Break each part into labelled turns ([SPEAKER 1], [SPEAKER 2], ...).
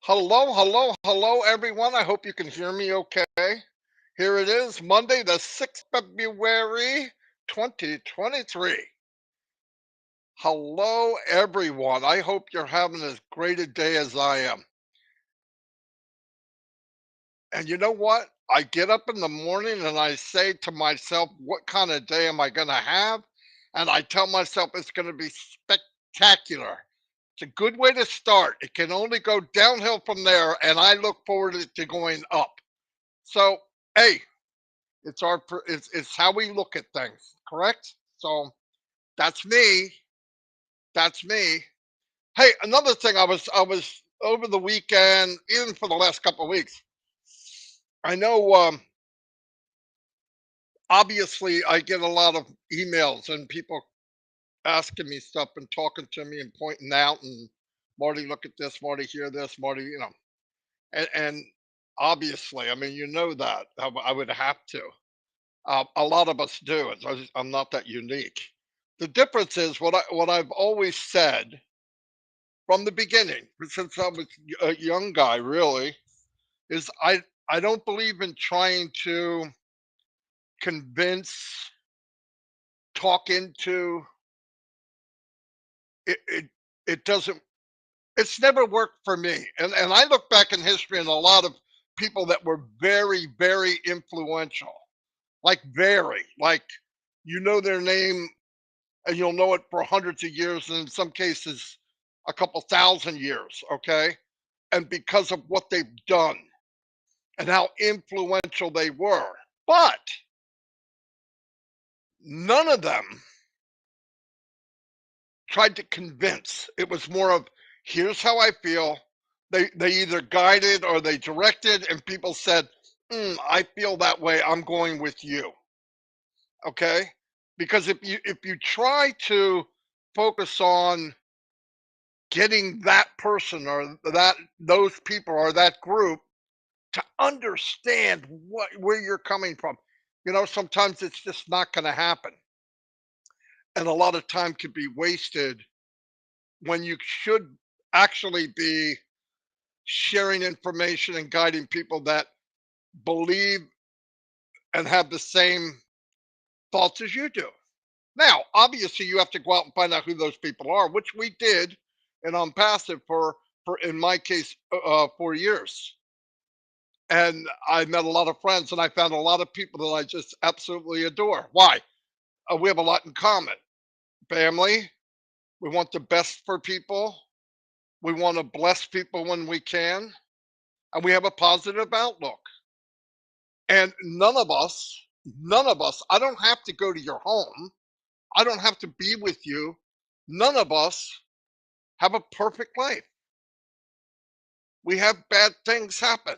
[SPEAKER 1] Hello, hello, hello, everyone. I hope you can hear me okay. Here it is, Monday, the 6th February, 2023. Hello, everyone. I hope you're having as great a day as I am. And you know what? I get up in the morning and I say to myself, what kind of day am I going to have? And I tell myself it's going to be spectacular. It's a good way to start. It can only go downhill from there. And I look forward to going up. So, hey, it's how we look at things, correct? So that's me. That's me. Hey, another thing I was over the weekend, even for the last couple of weeks. I know obviously I get a lot of emails and people asking me stuff and talking to me and pointing out and Marty, look at this, Marty, hear this, Marty, and obviously, I mean, you know that I would have to. A lot of us do. I'm not that unique. The difference is what I've always said from the beginning, since I was a young guy, really, is I don't believe in trying to convince, talk into it. It doesn't. It's never worked for me. And I look back in history and a lot of people that were very very influential, like very like their name and you'll know it for hundreds of years and in some cases a couple thousand years, okay? And because of what they've done and how influential they were. But none of them tried to convince. It was more of here's how I feel. They either guided or they directed and people said, I feel that way. I'm going with you. Okay? Because if you try to focus on getting that person or that those people or that group to understand where you're coming from. Sometimes it's just not going to happen. And a lot of time could be wasted when you should actually be sharing information and guiding people that believe and have the same thoughts as you do. Now, obviously, you have to go out and find out who those people are, which we did, and I'm passive for in my case 4 years. And I met a lot of friends, and I found a lot of people that I just absolutely adore. Why? We have a lot in common. Family. We want the best for people. We want to bless people when we can, and we have a positive outlook. And none of us. I don't have to go to your home. I don't have to be with you. None of us have a perfect life. We have bad things happen.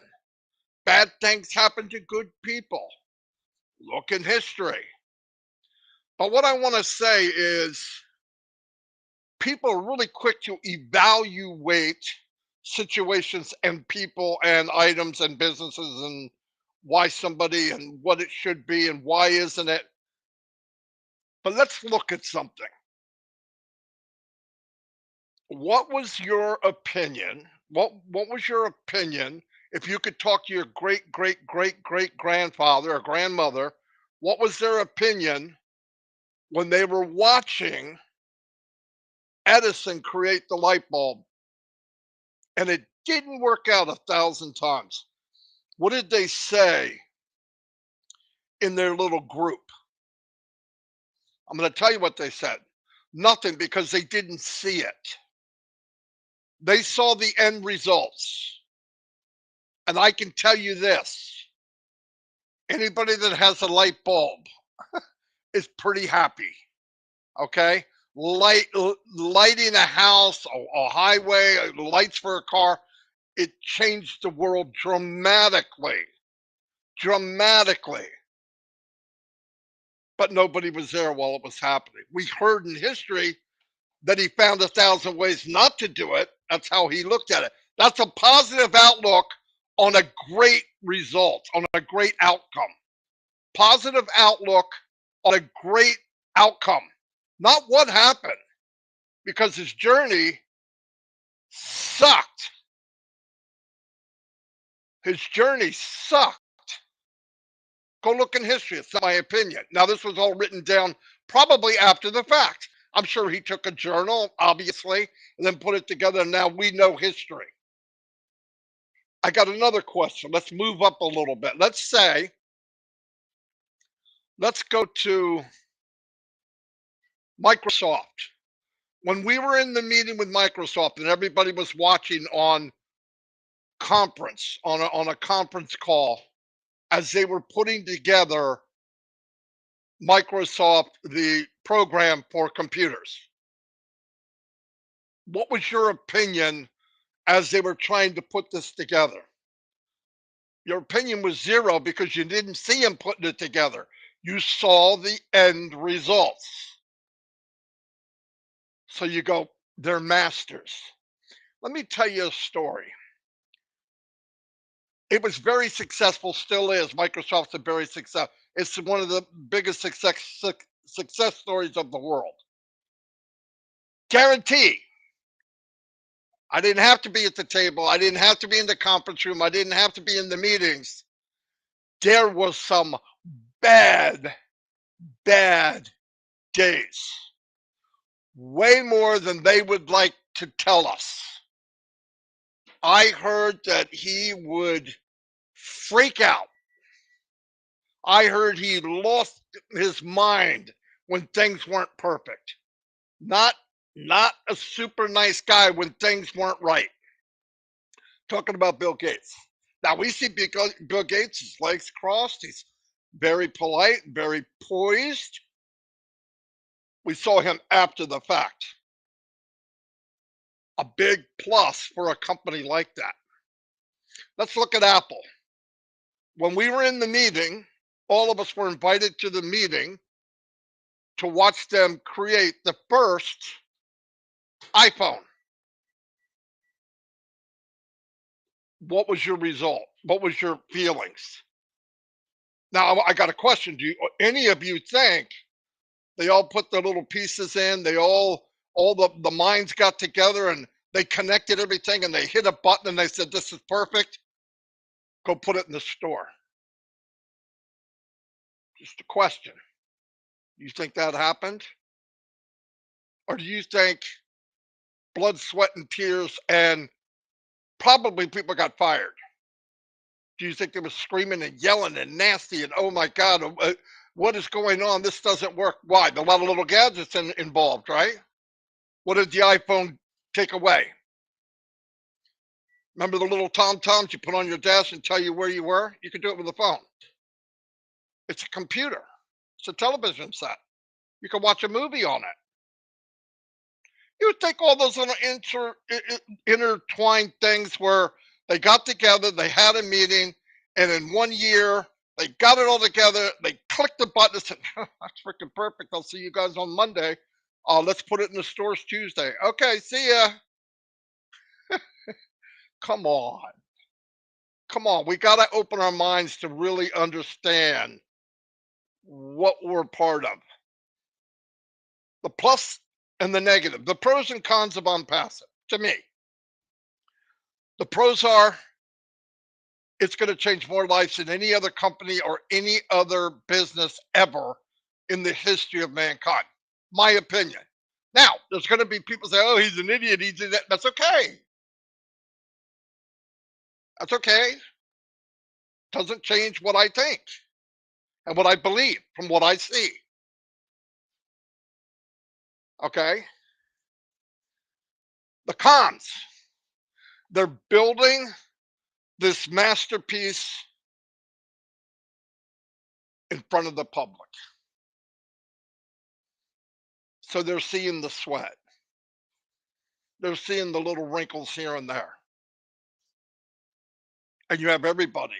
[SPEAKER 1] Bad things happen to good people. Look in history. But what I want to say is people are really quick to evaluate situations and people and items and businesses and why somebody and what it should be and why isn't it. But let's look at something. What was your opinion? What was your opinion if you could talk to your great great great great grandfather or grandmother? What was their opinion when they were watching Edison create the light bulb and it didn't work out 1,000 times? What did they say in their little group? I'm going to tell you what they said. Nothing, because they didn't see it. They saw the end results. And I can tell you this, anybody that has a light bulb is pretty happy. Okay? Lighting a house, a highway, lights for a car, it changed the world dramatically. Dramatically. But nobody was there while it was happening. We heard in history that he found 1,000 ways not to do it. That's how he looked at it. That's a positive outlook on a great result, on a great outcome. Positive outlook on a great outcome. Not what happened, because his journey sucked. His journey sucked. Go look in history. It's not my opinion. Now, this was all written down probably after the fact. I'm sure he took a journal, obviously, and then put it together. And now we know history. I got another question. Let's move up a little bit. Let's go to Microsoft. When we were in the meeting with Microsoft and everybody was watching on on a conference call as they were putting together Microsoft, the program for computers. What was your opinion as they were trying to put this together? Your opinion was zero because you didn't see them putting it together. You saw the end results. So you go, they're masters. Let me tell you a story. It was very successful, still is. Microsoft's a very successful. It's one of the biggest success stories of the world. Guarantee. I didn't have to be at the table. I didn't have to be in the conference room. I didn't have to be in the meetings. There was some bad, bad days. Way more than they would like to tell us. I heard that he would freak out. I heard he lost his mind when things weren't perfect. Not not a super nice guy when things weren't right. Talking about Bill Gates. Now we see Bill Gates, his legs crossed. He's very polite, very poised. We saw him after the fact. A big plus for a company like that. Let's look at Apple. When we were in the meeting, all of us were invited to the meeting to watch them create the first iPhone. What was your result? What was your feelings? Now I got a question. Do you, any of you think they all put their little pieces in? They all the minds got together and they connected everything and they hit a button and they said, "This is perfect. Go put it in the store." Just a question. You think that happened? Or do you think blood, sweat, and tears and probably people got fired? Do you think they were screaming and yelling and nasty and, oh my God, what is going on? This doesn't work. Why? A lot of little gadgets involved, right? What did the iPhone take away? Remember the little tom toms you put on your desk and tell you where you were? You could do it with a phone. It's a computer. It's a television set. You can watch a movie on it. You think all those little intertwined things where they got together, they had a meeting, and in 1 year they got it all together. They clicked the button and said, "That's freaking perfect. I'll see you guys on Monday. Let's put it in the stores Tuesday." Okay, see ya. Come on, come on. We got to open our minds to really understand what we're part of. The plus and the negative, the pros and cons of unpassive. To me, the pros are it's going to change more lives than any other company or any other business ever in the history of mankind. My opinion. Now, there's going to be people say, "Oh, he's an idiot. He's that." That's okay. That's okay. Doesn't change what I think and what I believe from what I see. Okay. The cons. They're building this masterpiece in front of the public. So they're seeing the sweat. They're seeing the little wrinkles here and there. And you have everybody,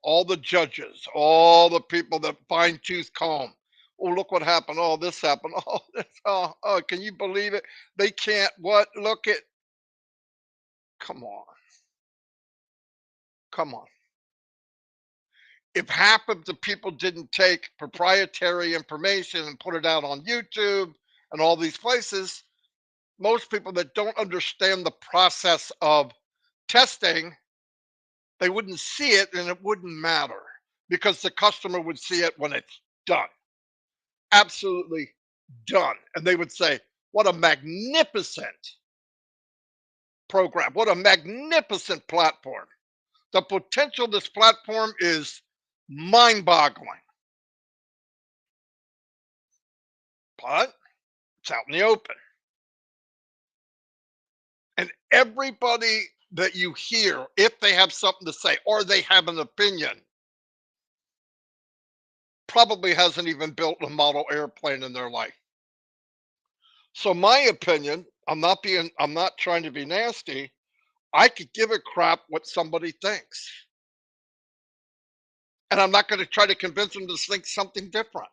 [SPEAKER 1] all the judges, all the people that fine tooth comb. Oh, look what happened. Oh, this happened. Oh, this, oh, can you believe it? They can't what? Look at, come on, come on. If half of the people didn't take proprietary information and put it out on YouTube and all these places, most people that don't understand the process of testing They wouldn't see it and it wouldn't matter because the customer would see it when it's done, absolutely done. And they would say, what a magnificent program, what a magnificent platform. The potential of this platform is mind boggling, but it's out in the open. And everybody that you hear, if they have something to say or they have an opinion, probably hasn't even built a model airplane in their life. So my opinion, I'm not trying to be nasty. I could give a crap what somebody thinks. And I'm not going to try to convince them to think something different.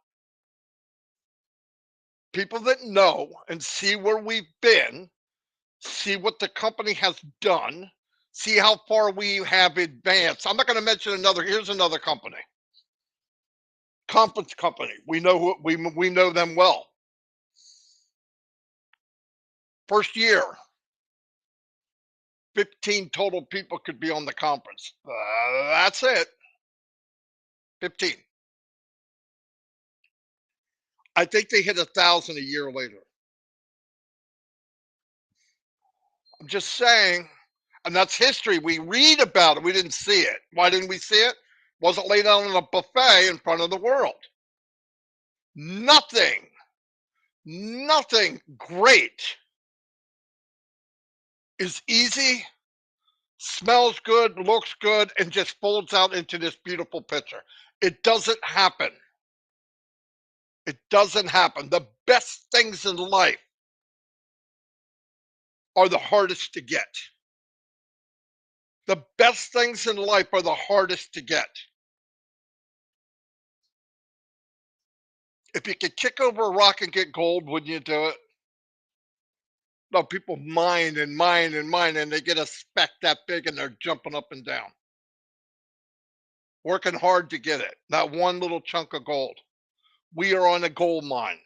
[SPEAKER 1] People that know and see where we've been, see what the company has done, see how far we have advanced. I'm not going to mention here's another company. Conference company. We know them well. First year, 15 total people could be on the conference. That's it. 15. I think they hit 1,000 a year later. I'm just saying, and that's history. We read about it. We didn't see it. Why didn't we see it? Wasn't laid out on a buffet in front of the world. Nothing, nothing great is easy, smells good, looks good, and just folds out into this beautiful picture. It doesn't happen. It doesn't happen. The best things in life are the hardest to get. The best things in life are the hardest to get. If you could kick over a rock and get gold, wouldn't you do it? No, people mine and mine and mine, and they get a speck that big and they're jumping up and down, working hard to get it. That one little chunk of gold. We are on a gold mine.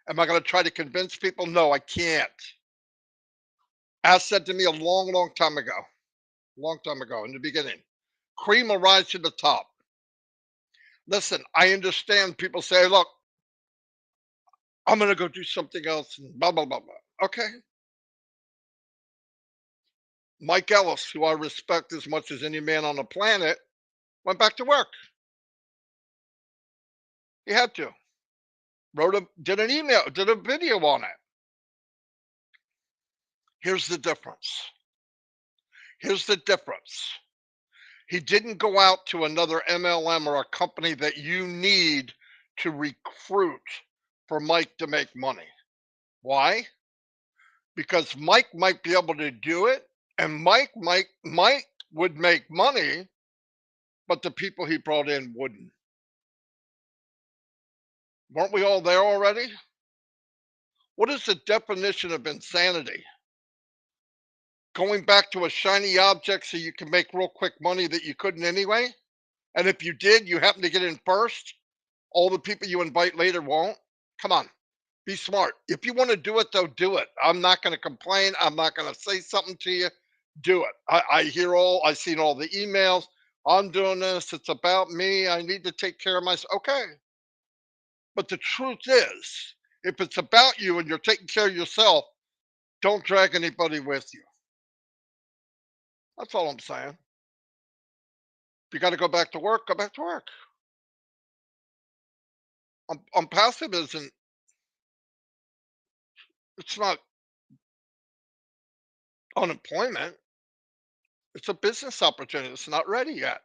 [SPEAKER 1] Am I going to try to convince people? No, I can't. As said to me a long time ago in the beginning, cream will rise to the top. Listen, I understand people say, look, I'm going to go do something else and blah, blah, blah, blah. Okay. Mike Ellis, who I respect as much as any man on the planet, went back to work. He had to. Did an email, did a video on it. Here's the difference. Here's the difference. He didn't go out to another MLM or a company that you need to recruit for Mike to make money. Why? Because Mike might be able to do it, and Mike would make money, but the people he brought in wouldn't. Weren't we all there already? What is the definition of insanity? Going back to a shiny object so you can make real quick money that you couldn't anyway? And if you did, you happen to get in first. All the people you invite later won't. Come on, be smart. If you want to do it, though, do it. I'm not going to complain. I'm not going to say something to you. Do it. I've seen all the emails. I'm doing this. It's about me. I need to take care of myself. Okay. But the truth is, if it's about you and you're taking care of yourself, don't drag anybody with you. That's all I'm saying. If you got to go back to work, go back to work. Passive isn't, it's not unemployment. It's a business opportunity. It's not ready yet.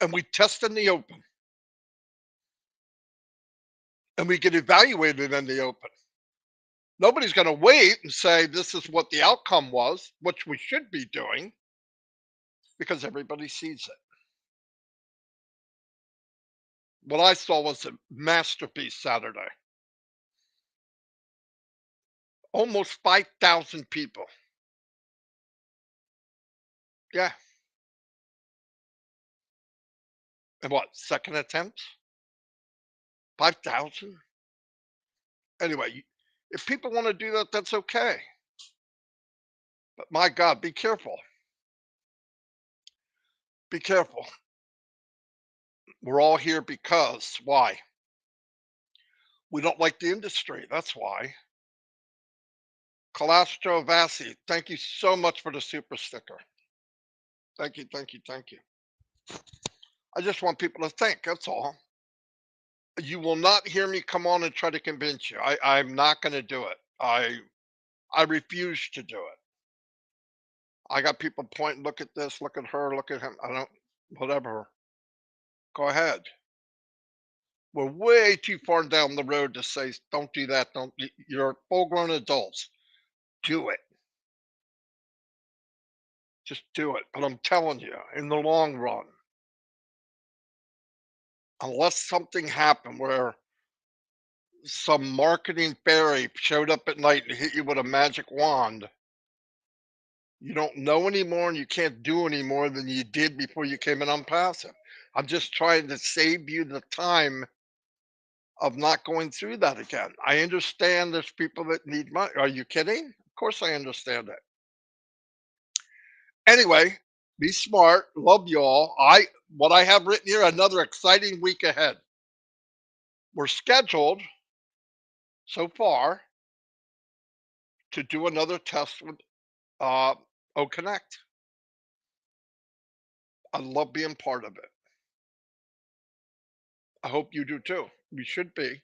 [SPEAKER 1] And we test in the open and we get evaluated in the open. Nobody's going to wait and say, this is what the outcome was, which we should be doing because everybody sees it. What I saw was a masterpiece Saturday. Almost 5,000 people. Yeah. And what, second attempt? 5,000? Anyway, if people want to do that, that's okay. But my God, be careful. Be careful. We're all here because why? We don't like the industry. That's why. Calastro Vassi, thank you so much for the super sticker. Thank you, thank you, thank you. I just want people to think. That's all. You will not hear me come on and try to convince you. I'm not going to do it. I refuse to do it. I got people pointing, look at this, look at her, look at him. I don't, whatever. Go ahead. We're way too far down the road to say, don't do that. Don't, you're full grown adults. Do it. Just do it. But I'm telling you, in the long run, unless something happened where some marketing fairy showed up at night and hit you with a magic wand, you don't know anymore and you can't do any more than you did before you came in on passive. I'm just trying to save you the time of not going through that again. I understand there's people that need money. Are you kidding? Of course I understand it. Anyway, be smart. Love y'all. What I have written here, another exciting week ahead. We're scheduled so far to do another test with uh O Connect. I love being part of it. I hope you do too. We should be.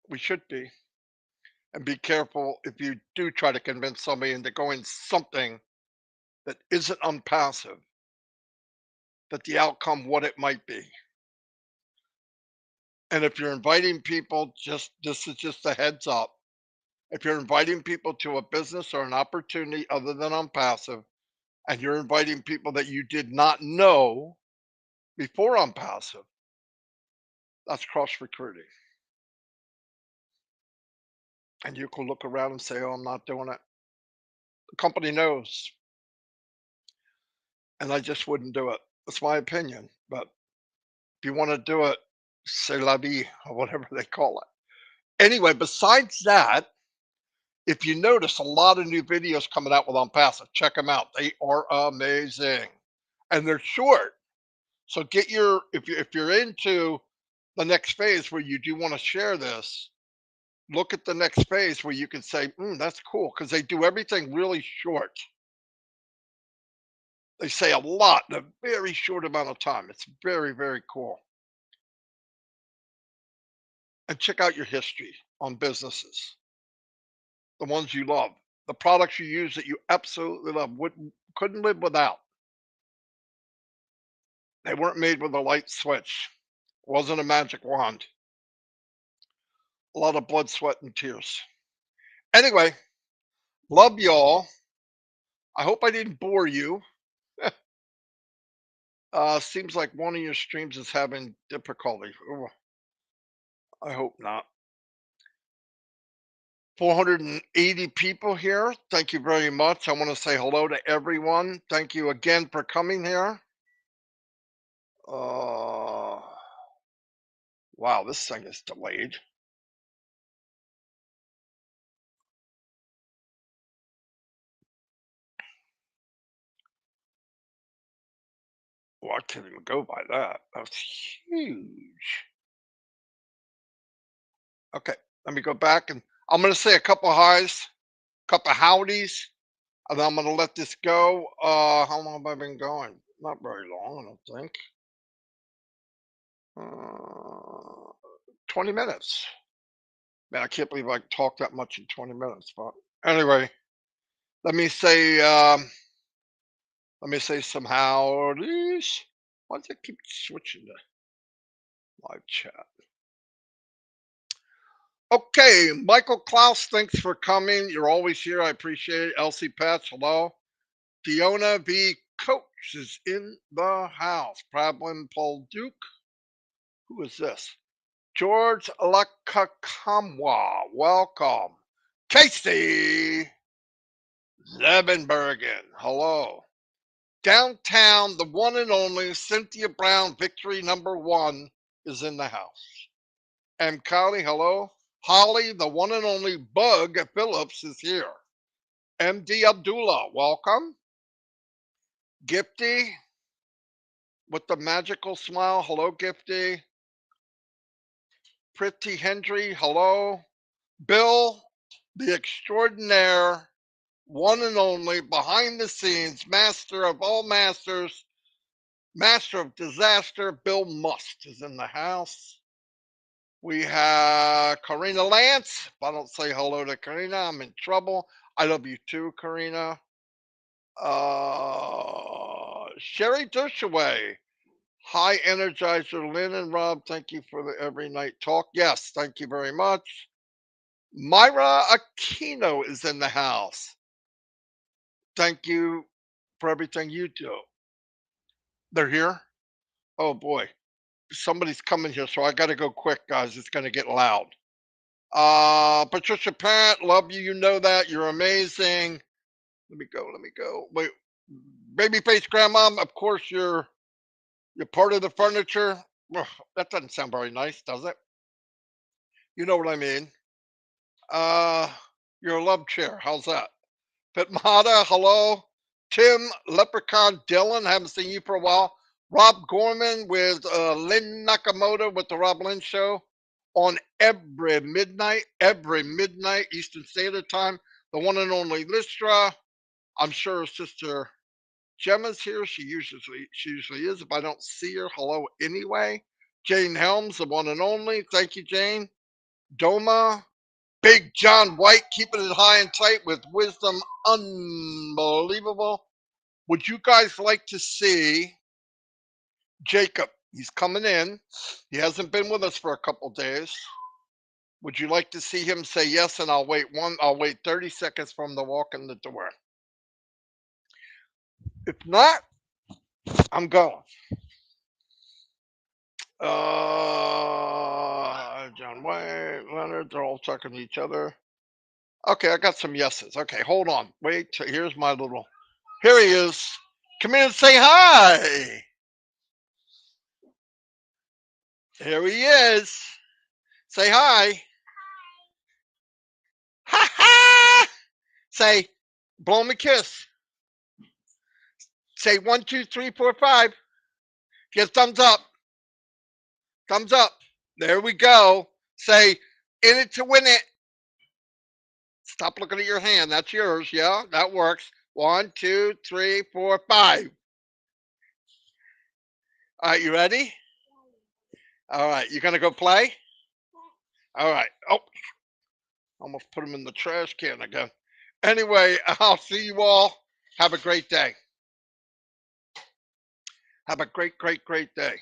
[SPEAKER 1] We should be. And be careful if you do try to convince somebody into going something that isn't unpassive, that the outcome what it might be. And if you're inviting people, just this is just a heads up. If you're inviting people to a business or an opportunity other than unpassive, and you're inviting people that you did not know before unpassive, that's cross recruiting. And you can look around and say, oh, I'm not doing it. The company knows. And I just wouldn't do it. That's my opinion. But if you want to do it, c'est la vie, or whatever they call it. Anyway, besides that, if you notice a lot of new videos coming out with Unpassive, check them out. They are amazing. And they're short. So get your if you're into the next phase where you do want to share this, look at the next phase where you can say, that's cool, because they do everything really short. They say a lot in a very short amount of time. It's very, very cool. And check out your history on businesses, the ones you love, the products you use that you absolutely love, couldn't live without. They weren't made with a light switch. It wasn't a magic wand. A lot of blood, sweat, and tears. Anyway, love y'all. I hope I didn't bore you. Seems like one of your streams is having difficulty. Ooh, I hope not. 480 people here. Thank you very much. I want to say hello to everyone. Thank you again for coming here. Uh, wow, this thing is delayed. Well, I can't even go by that. That's huge. Okay, let me go back and I'm going to say a couple highs, couple howdies, and then I'm going to let this go. How long have I been going? Not very long, I don't think. 20 minutes. Man, I can't believe I talked that much in 20 minutes. But anyway, let me say some howdies. Why does it keep switching to live chat? Okay, Michael Klaus, thanks for coming. You're always here. I appreciate it. Elsie Patch, hello. Fiona V. Coach is in the house. Prablin Paul Duke. Who is this? George Lakakamwa. Welcome. Casey Zebenbergen. Hello. Downtown, the one and only Cynthia Brown, victory number one, is in the house. And Kylie, hello. Holly, the one and only Bug Phillips, is here. MD Abdullah, welcome. Gifty with the magical smile. Hello, Gifty. Pretty Hendry. Hello. Bill, the extraordinaire, one and only, behind the scenes, master of all masters, master of disaster. Bill Must is in the house. We have Karina Lance. If I don't say hello to Karina, I'm in trouble. I love you too, Karina. Sherry Dershaway. Hi, Energizer Lynn and Rob. Thank you for the every night talk. Yes, thank you very much. Myra Aquino is in the house. Thank you for everything you do. They're here? Oh boy. Somebody's coming here, so I gotta go quick, guys. It's gonna get loud. Patricia Parent, love you. You know that. You're amazing. Let me go. Let me go. Wait, babyface grandma. Of course, you're part of the furniture. Ugh, that doesn't sound very nice, does it? You know what I mean. Uh, you're a love chair. How's that? Pitmata, hello. Tim Leprechaun Dylan, haven't seen you for a while. Rob Gorman with Lynn Nakamoto with the Rob Lynn Show on every midnight Eastern Standard Time. The one and only Listra. I'm sure her sister Gemma's here. She usually is. If I don't see her, hello anyway. Jane Helms, the one and only. Thank you, Jane. Doma, Big John White, keeping it high and tight with wisdom unbelievable. Would you guys like to see Jacob? He's coming in. He hasn't been with us for a couple days. Would you like to see him say yes? And I'll wait 30 seconds from the walk in the door. If not, I'm going. John White, Leonard, they're all talking to each other. Okay, I got some yeses. Okay, hold on. Wait, here's my little. Here he is. Come in and say hi. Here he is. Say hi. Ha ha! Say, blow him a kiss. Say 1, 2, 3, 4, 5. Get thumbs up. Thumbs up. There we go. Say, in it to win it. Stop looking at your hand. That's yours. Yeah, that works. 1, 2, 3, 4, 5. All right, you ready? All right, you gonna go play? All right. Oh, almost put him in the trash can again. Anyway, I'll see you all. Have a great day. Have a great, great, great day.